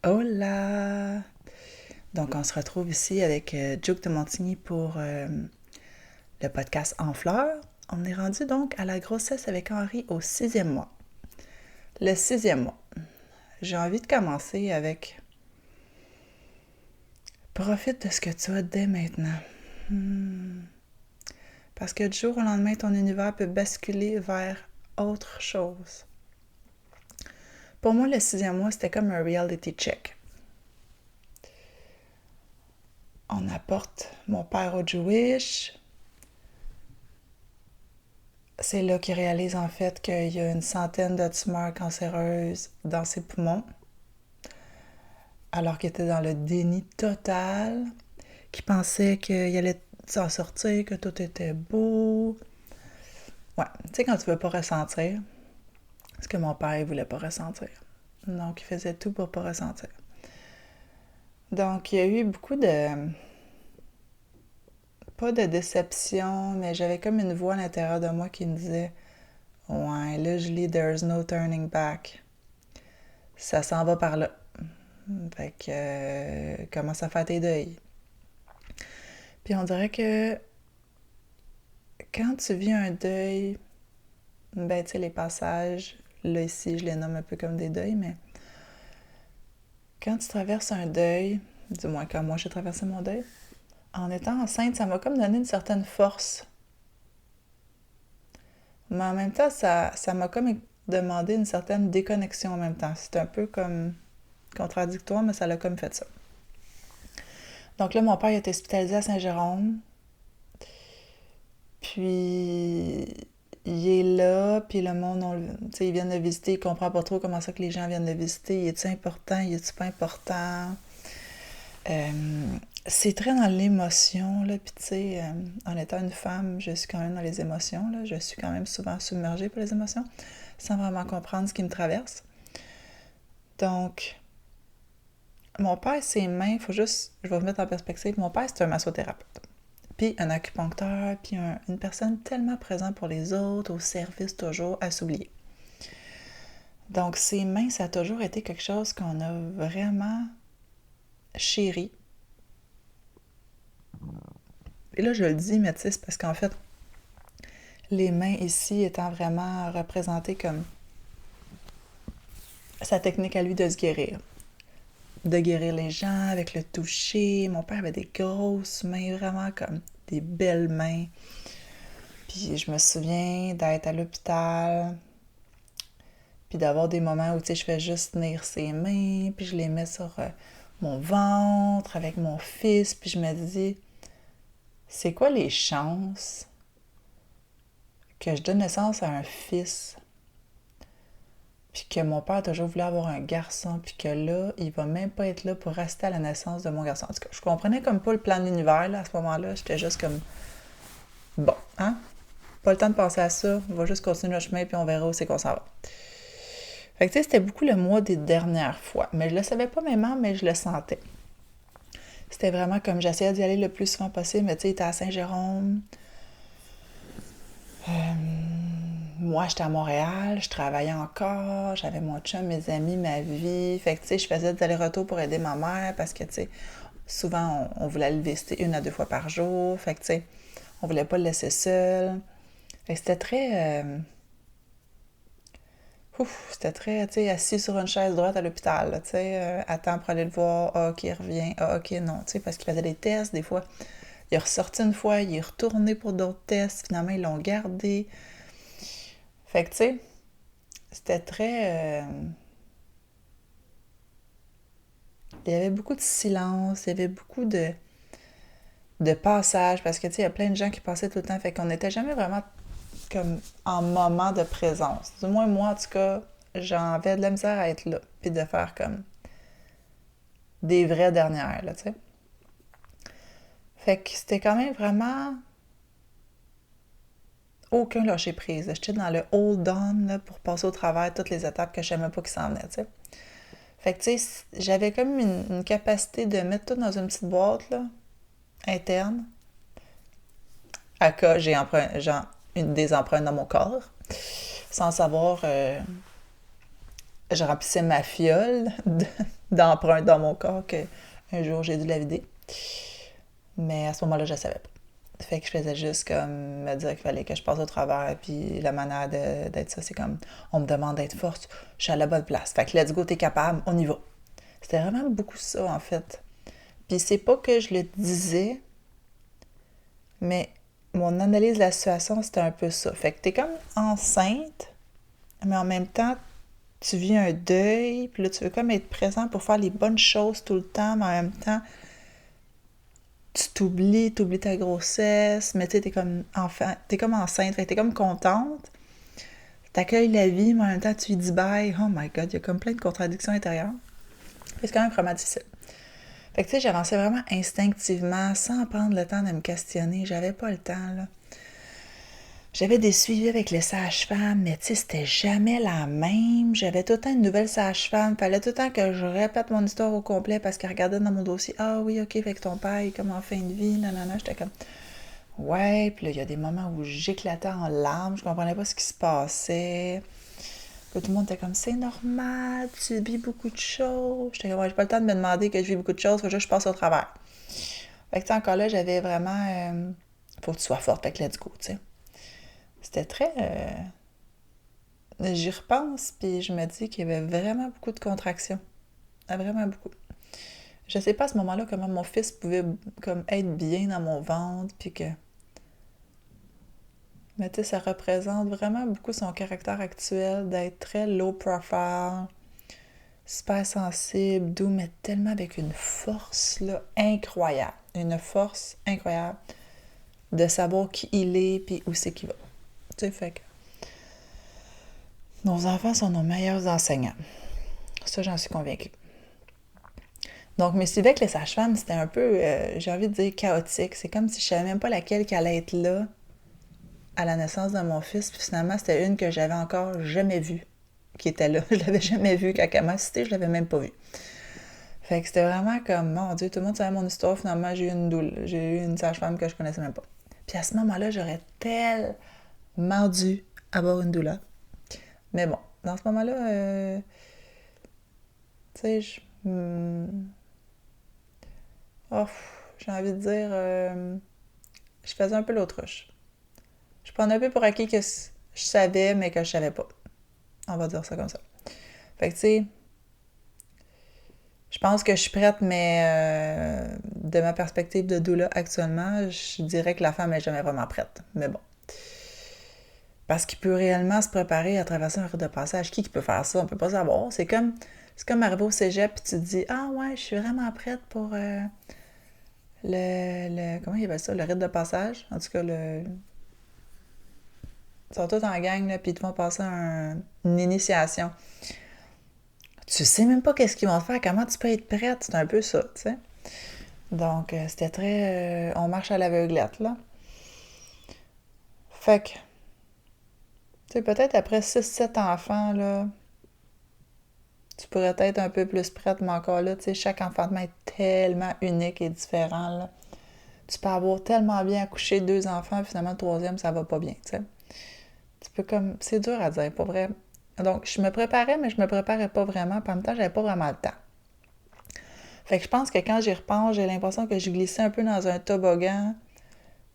Hola! Donc, on se retrouve ici avec Duke de Montigny pour le podcast En fleurs. On est rendu donc à la grossesse avec Henri au 6e mois. Le 6e mois. J'ai envie de commencer avec profite de ce que tu as dès maintenant. Parce que du jour au lendemain, ton univers peut basculer vers autre chose. Pour moi, le 6e mois, c'était comme un reality check. On apporte mon père au Jewish. C'est là qu'il réalise en fait qu'il y a une centaine de tumeurs cancéreuses dans ses poumons, alors qu'il était dans le déni total, qu'il pensait qu'il allait s'en sortir, que tout était beau. Ouais, tu sais quand tu veux pas ressentir, ce que mon père il voulait pas ressentir. Donc il faisait tout pour pas ressentir. Donc il y a eu beaucoup de... pas de déception, mais j'avais comme une voix à l'intérieur de moi qui me disait « Ouais, là je lis There's no turning back. Ça s'en va par là. » Fait que commence à faire tes deuils. Puis on dirait que quand tu vis un deuil, ben tu sais, les passages, là ici, je les nomme un peu comme des deuils, mais quand tu traverses un deuil, du moins quand moi j'ai traversé mon deuil, en étant enceinte, ça m'a comme donné une certaine force. Mais en même temps, ça m'a comme demandé une certaine déconnexion en même temps. C'est un peu comme contradictoire, mais ça l'a comme fait ça. Donc là, mon père il a été hospitalisé à Saint-Jérôme. Puis il est là, puis le monde, tu sais, ils viennent le visiter, il comprend pas trop comment ça que les gens viennent le visiter. Il est-tu important, il est-tu pas important? Euh, c'est très dans l'émotion, là, puis tu sais, en étant une femme, je suis quand même dans les émotions, là. Je suis quand même souvent submergée par les émotions, sans vraiment comprendre ce qui me traverse. Donc, mon père, ses mains, faut juste, je vais vous mettre en perspective, mon père, c'est un massothérapeute. Puis un acupuncteur, puis une personne tellement présente pour les autres, au service toujours, à s'oublier. Donc ses mains, ça a toujours été quelque chose qu'on a vraiment chéri. Et là, je le dis, mais tu sais, c'est parce qu'en fait, les mains ici étant vraiment représentées comme sa technique à lui de se guérir. De guérir les gens avec le toucher. Mon père avait des grosses mains, vraiment comme des belles mains. Puis je me souviens d'être à l'hôpital, puis d'avoir des moments où, tu sais, je fais juste tenir ses mains, puis je les mets sur mon ventre avec mon fils, puis je me dis, c'est quoi les chances que je donne naissance à un fils, puis que mon père a toujours voulu avoir un garçon, puis que là, il va même pas être là pour rester à la naissance de mon garçon. En tout cas, je comprenais comme pas le plan de l'univers, là, à ce moment-là. J'étais juste comme, bon, hein? Pas le temps de penser à ça, on va juste continuer notre chemin, puis on verra où c'est qu'on s'en va. Fait que tu sais, c'était beaucoup le mois des dernières fois. Mais je le savais pas même, mais je le sentais. C'était vraiment comme j'essayais d'y aller le plus souvent possible, mais tu sais, il était à Saint-Jérôme. Moi, j'étais à Montréal, je travaillais encore, j'avais mon chum, mes amis, ma vie. Fait que tu sais, je faisais des allers-retours pour aider ma mère parce que tu sais, souvent on voulait le visiter 1 à 2 fois par jour. Fait que tu sais, on voulait pas le laisser seul. Fait que c'était très. C'était très, tu sais, assis sur une chaise droite à l'hôpital, tu sais, attends pour aller le voir, ah, ok, il revient, ah, ok, non, tu sais, parce qu'il faisait des tests, des fois, il est ressorti une fois, il est retourné pour d'autres tests, finalement, ils l'ont gardé. Fait que, tu sais, c'était très... il y avait beaucoup de silence, il y avait beaucoup de passages, parce que, tu sais, il y a plein de gens qui passaient tout le temps, fait qu'on n'était jamais vraiment comme en moment de présence. Du moins, moi, en tout cas, j'avais de la misère à être là, puis de faire comme des vraies dernières, là, tu sais. Fait que c'était quand même vraiment aucun lâcher prise. J'étais dans le hold on là, pour passer au travers toutes les étapes que je savais même pas qui s'en venaient, tu sais. Fait que, tu sais, j'avais comme une capacité de mettre tout dans une petite boîte, là, interne, à cas j'ai des empreintes dans mon corps, sans savoir je remplissais ma fiole d'empreintes dans mon corps que un jour j'ai dû la vider. Mais à ce moment-là, je ne savais pas. Fait que je faisais juste comme me dire qu'il fallait que je passe au travers. Puis la manière d'être ça, c'est comme on me demande d'être forte, je suis à la bonne place. Fait que let's go, t'es capable, on y va. C'était vraiment beaucoup ça, en fait. Puis c'est pas que je le disais, mais mon analyse de la situation, c'était un peu ça. Fait que t'es comme enceinte, mais en même temps, tu vis un deuil, puis là, tu veux comme être présent pour faire les bonnes choses tout le temps, mais en même temps, tu t'oublies ta grossesse, mais tu sais, t'es comme enfant, t'es comme enceinte, fait que t'es comme contente, t'accueilles la vie, mais en même temps, tu lui dis bye. Oh my God, il y a comme plein de contradictions intérieures. C'est quand même vraiment difficile. Fait que tu sais, j'avançais vraiment instinctivement, sans prendre le temps de me questionner. J'avais pas le temps, là. J'avais des suivis avec les sages-femmes, mais tu sais, c'était jamais la même. J'avais tout le temps une nouvelle sage-femme. Fallait tout le temps que je répète mon histoire au complet parce qu'elle regardait dans mon dossier. Ah oui, ok, fait que ton père est comme en fin de vie, nanana. J'étais comme, ouais. Puis là, il y a des moments où j'éclatais en larmes. Je comprenais pas ce qui se passait. Puis tout le monde était comme, c'est normal, tu vis beaucoup de choses. J'étais comme, ouais, j'ai pas le temps de me demander que je vis beaucoup de choses, faut juste que je passe au travers. Fait que, encore là, j'avais vraiment. Faut que tu sois forte, fait que let's go, tu sais. C'était très. J'y repense, puis je me dis qu'il y avait vraiment beaucoup de contractions. Vraiment beaucoup. Je sais pas à ce moment-là comment mon fils pouvait comme être bien dans mon ventre, puis que. Mais tu sais, ça représente vraiment beaucoup son caractère actuel, d'être très low profile, super sensible, doux, mais tellement avec une force là, incroyable. Une force incroyable de savoir qui il est, puis où c'est qu'il va. Tu sais, fait que. Nos enfants sont nos meilleurs enseignants. Ça, j'en suis convaincue. Donc, mes suivis avec les sages-femmes, c'était un peu, j'ai envie de dire, chaotique. C'est comme si je savais même pas laquelle qui allait être là à la naissance de mon fils. Puis finalement, c'était une que j'avais encore jamais vue qui était là. Je l'avais jamais vue. Quand elle m'a cité, je l'avais même pas vue. Fait que c'était vraiment comme, mon Dieu, tout le monde savait mon histoire. Finalement, j'ai eu une doule. J'ai eu une sage-femme que je connaissais même pas. Puis à ce moment-là, j'aurais tellement dû avoir une douleur. Mais bon, dans ce moment-là, tu sais, oh, j'ai envie de dire, je faisais un peu l'autruche. Je prenais un peu pour acquis que je savais, mais que je savais pas. On va dire ça comme ça. Fait que, tu sais, je pense que je suis prête, mais de ma perspective de doula actuellement, je dirais que la femme n'est jamais vraiment prête. Mais bon. Parce qu'il peut réellement se préparer à traverser un rite de passage. Qui peut faire ça? On peut pas savoir. C'est comme arriver au cégep et tu te dis, ah ouais, je suis vraiment prête pour comment il appelle ça? Le rite de passage. En tout cas, ils sont tous en gang, là, puis ils te font passer une initiation. Tu sais même pas qu'est-ce qu'ils vont te faire, comment tu peux être prête. C'est un peu ça, tu sais. Donc, c'était très... on marche à l'aveuglette, là. Fait que, tu sais, peut-être après 6-7 enfants, là, tu pourrais être un peu plus prête, mais encore là, tu sais, chaque enfantement est tellement unique et différent, là. Tu peux avoir tellement bien accouché 2 enfants, puis finalement, le troisième, ça va pas bien, tu sais. Tu peux comme... C'est dur à dire, pas vrai. Donc, je me préparais, mais je me préparais pas vraiment. Puis en même temps, j'avais pas vraiment le temps. Fait que je pense que quand j'y repense, j'ai l'impression que je glissais un peu dans un toboggan,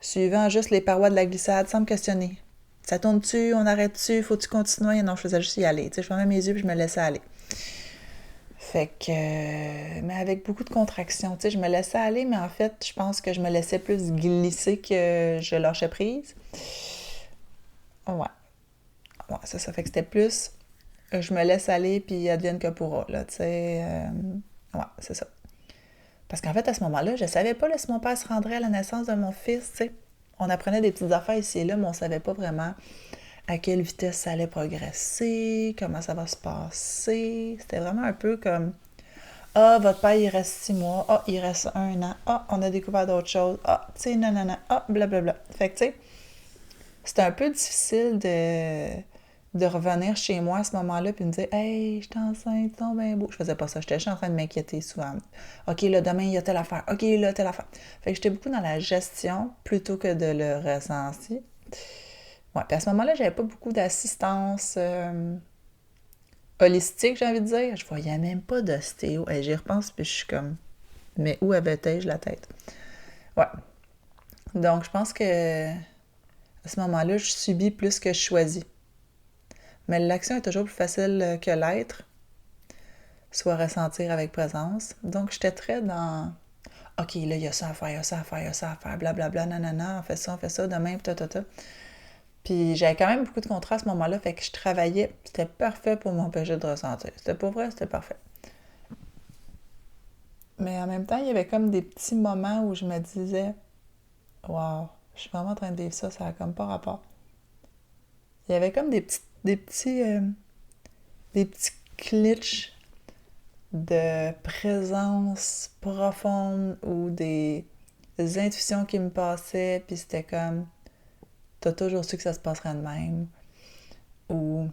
suivant juste les parois de la glissade, sans me questionner. Ça tourne-tu? On arrête-tu? Faut-tu continuer? Non, je faisais juste y aller. Tu sais, je fermais mes yeux puis je me laissais aller. Fait que... mais avec beaucoup de contractions. Tu sais, je me laissais aller, mais en fait, je pense que je me laissais plus glisser que je lâchais prise. Ouais. Ouais, ça fait que c'était plus... je me laisse aller, puis advienne que pourra, là, tu sais. Ouais, c'est ça. Parce qu'en fait, à ce moment-là, je savais pas là, si mon père se rendrait à la naissance de mon fils, tu sais. On apprenait des petites affaires ici et là, mais on savait pas vraiment à quelle vitesse ça allait progresser, comment ça va se passer. C'était vraiment un peu comme, ah, votre père, il reste 6 mois. Ah, il reste 1 an. Ah, on a découvert d'autres choses. Ah, tu sais, non, non, non. Ah, blablabla. Fait que, tu sais, c'était un peu difficile de revenir chez moi à ce moment-là puis me dire Hey, je suis enceinte, c'est bien beau. Je faisais pas ça. J'étais juste en train de m'inquiéter souvent. OK, là, demain, il y a telle affaire. OK, là, telle affaire. Fait que j'étais beaucoup dans la gestion plutôt que de le ressenti. Ouais, puis à ce moment-là, j'avais pas beaucoup d'assistance holistique, j'ai envie de dire. Je voyais même pas d'ostéo. Et j'y repense, puis je suis comme, mais où avait-je la tête? Ouais. Donc, je pense que à ce moment-là, je subis plus que je choisis. Mais l'action est toujours plus facile que l'être, soit ressentir avec présence. Donc, j'étais très dans OK, là, il y a ça à faire, il y a ça à faire, il y a ça à faire, blablabla, nanana, on fait ça, demain, ta. Puis j'avais quand même beaucoup de contrats à ce moment-là, fait que je travaillais, c'était parfait pour m'empêcher de ressentir. C'était pour vrai, c'était parfait. Mais en même temps, il y avait comme des petits moments où je me disais, waouh, je suis vraiment en train de vivre ça, ça a comme pas rapport. Il y avait comme des petits glitches de présence profonde ou des intuitions qui me passaient, puis c'était comme, t'as toujours su que ça se passerait de même, ou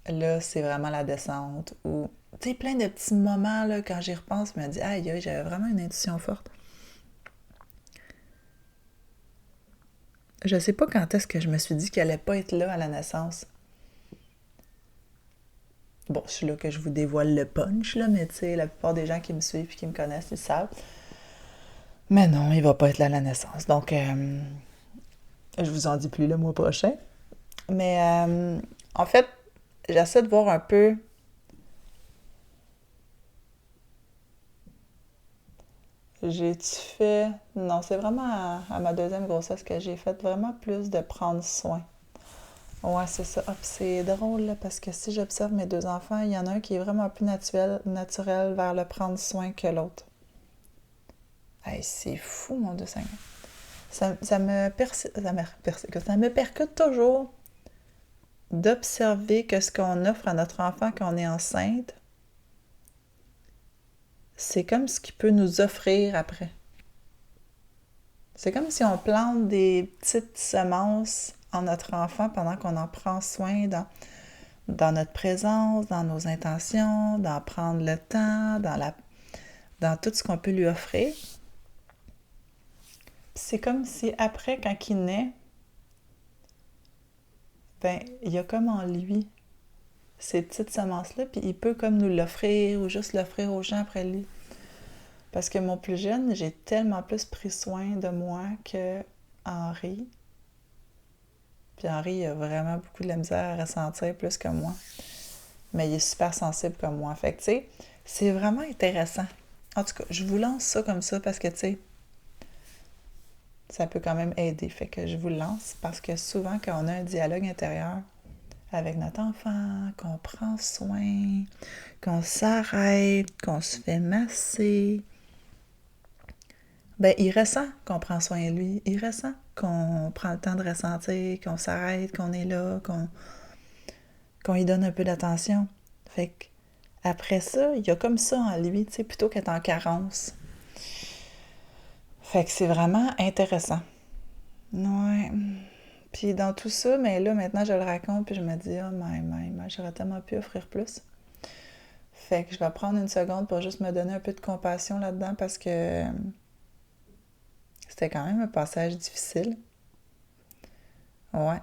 là, c'est vraiment la descente, ou, tu sais, plein de petits moments, là, quand j'y repense, je me dis, aïe, aïe, j'avais vraiment une intuition forte. Je sais pas quand est-ce que je me suis dit qu'elle allait pas être là à la naissance. Bon, c'est là que je vous dévoile le punch, là, mais tu sais, la plupart des gens qui me suivent et qui me connaissent, ils savent. Mais non, il va pas être là à la naissance. Donc, je vous en dis plus le mois prochain. Mais en fait, j'essaie de voir un peu. J'ai-tu fait. Non, c'est vraiment à ma deuxième grossesse que j'ai fait vraiment plus de prendre soin. Ouais, c'est ça. Ah, puis c'est drôle, là, parce que si j'observe mes deux enfants, il y en a un qui est vraiment plus naturel vers le prendre soin que l'autre. Hey, c'est fou, mon Dieu Seigneur. Ça me percute toujours d'observer que ce qu'on offre à notre enfant quand on est enceinte, c'est comme ce qu'il peut nous offrir après. C'est comme si on plante des petites semences en notre enfant pendant qu'on en prend soin dans notre présence, dans nos intentions, d'en prendre le temps, dans tout ce qu'on peut lui offrir. C'est comme si après, quand il naît, ben, il y a comme en lui ces petites semences-là, puis il peut comme nous l'offrir ou juste l'offrir aux gens après lui. Parce que mon plus jeune, j'ai tellement plus pris soin de moi que Henri. Puis Henri, il a vraiment beaucoup de la misère à ressentir plus que moi. Mais il est super sensible comme moi. Fait que, tu sais, c'est vraiment intéressant. En tout cas, je vous lance ça comme ça parce que, tu sais, ça peut quand même aider. Fait que je vous le lance parce que souvent, quand on a un dialogue intérieur avec notre enfant, qu'on prend soin, qu'on s'arrête, qu'on se fait masser, ben il ressent qu'on prend soin de lui. Il ressent qu'on prend le temps de ressentir, qu'on s'arrête, qu'on est là, qu'on lui donne un peu d'attention. Fait que après ça, il y a comme ça en lui, tu sais, plutôt qu'être en carence. Fait que c'est vraiment intéressant. Ouais. Puis dans tout ça, mais là, maintenant, je le raconte, puis je me dis, oh, j'aurais tellement pu offrir plus. Fait que je vais prendre une seconde pour juste me donner un peu de compassion là-dedans parce que c'était quand même un passage difficile. Ouais.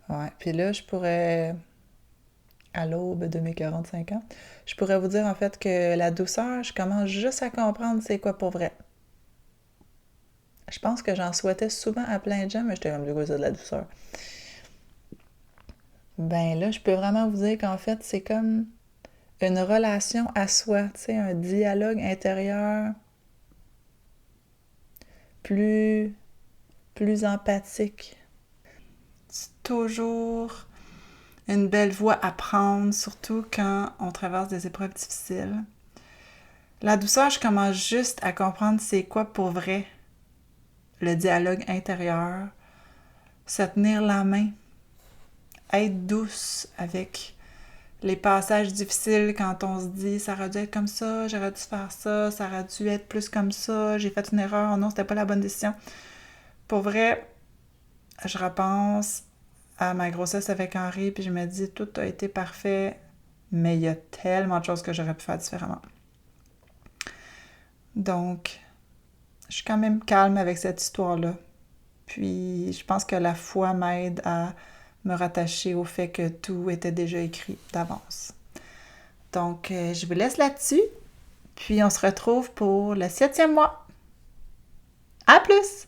Ouais. Puis là, je pourrais, à l'aube de mes 45 ans, je pourrais vous dire en fait que la douceur, je commence juste à comprendre c'est quoi pour vrai. Je pense que j'en souhaitais souvent à plein de gens, mais j'étais comme du coup, c'est de la douceur. Ben là, je peux vraiment vous dire qu'en fait, c'est comme une relation à soi, tu sais, un dialogue intérieur plus, plus empathique. C'est toujours une belle voie à prendre, surtout quand on traverse des épreuves difficiles. La douceur, je commence juste à comprendre c'est quoi pour vrai le dialogue intérieur, se tenir la main, être douce avec les passages difficiles quand on se dit ça aurait dû être comme ça, j'aurais dû faire ça, ça aurait dû être plus comme ça, j'ai fait une erreur, non, c'était pas la bonne décision. Pour vrai, je repense à ma grossesse avec Henri, puis je me dis tout a été parfait, mais il y a tellement de choses que j'aurais pu faire différemment. Donc, je suis quand même calme avec cette histoire-là. Puis je pense que la foi m'aide à me rattacher au fait que tout était déjà écrit d'avance. Donc, je vous laisse là-dessus. Puis on se retrouve pour le 7e mois. À plus!